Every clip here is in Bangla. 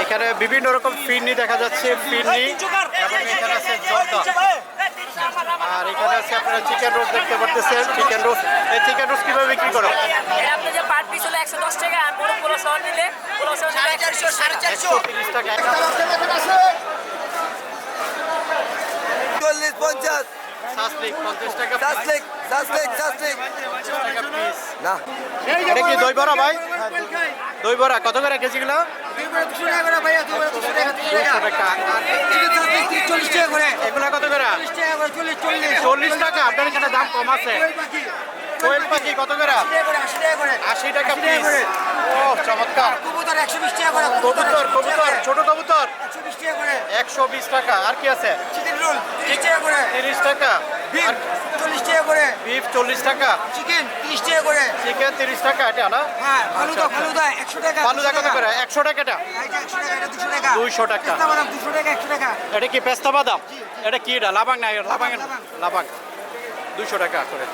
এখানে বিভিন্ন রকম ফিরনি দেখা যাচ্ছে, ফিরনি এবং এখানে আছে জর্দা। আর এখানে আছে আপনারা চিকেন রোস্ট দেখতে পারতেছেন, চিকেন রোস্ট। এই চিকেন রোস্ট কিভাবে বিক্রি করো? এটা আপনি যে পার পিস হলো 110 টাকা, আর বড় পোলাও সহ নিলে পোলাও সহ 450 130 টাকা। 40-50 সাসলিক 50 টাকা সাসলিক সাসলিক সাসলিক টাকা পিস। না এটা কি দই বড়া ভাই? দই বড়া কত করে কেজিগুলো? 200 টাকা করে ভাইয়া 200 টাকা 200 টাকা। আর চিকেন সাসলিক 40 টাকা করে এগুলা কত করে? 40 টাকা করে 40 40 টাকা। আপনার এখানে দাম কম আছে। কোয়েল পাখি কত করে? 80 টাকা করে 80 টাকা পিস। ও চমৎকার। কবুতর 120 টাকা করে কবুতর, কবুতর, ছোট কবুতর 120 টাকা করে 120 টাকা। আর কি আছে? চিকেন রোল 30 টাকা করে 30 টাকা। বিফ আর 40 টাকা করে বিফ 40 টাকা। চিকেন 30 টাকা করে চিকেন 30 টাকা। এটা না? হ্যাঁ ফালুদা ফালুদা 100 টাকা ফালুদা কত করে? 100 টাকাটা। এটা 100 টাকা এটা 200 টাকা 200 টাকা। পেস্তা বাদাম 200 টাকা 100 টাকা এটা কি পেস্তা বাদাম? এটা কি? এটা লাবাং না? লাবাং, লাবাং। লাবাং 200 টাকা করে।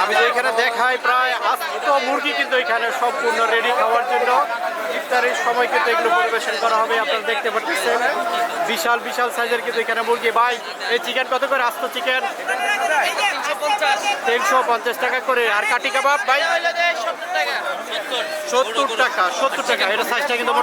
আমি যে এখানে দেখাই প্রায় আস্ত মুরগি কিন্তু এখানে সম্পূর্ণ রেডি খাওয়ার জন্য। ইফতারের সময় কিন্তু এগুলো পরিবেশন করা হবে। আপনারা দেখতে পাচ্ছেন বিশাল বিশাল সাইজের কিন্তু এখানে মুরগি। ভাই এই চিকেন কত করে? আস্ত চিকেন 350 টাকা করে। আর কাটি কাবাব ভাই 70 টাকা। 70 টাকা। এটা সাইজটা কিন্তু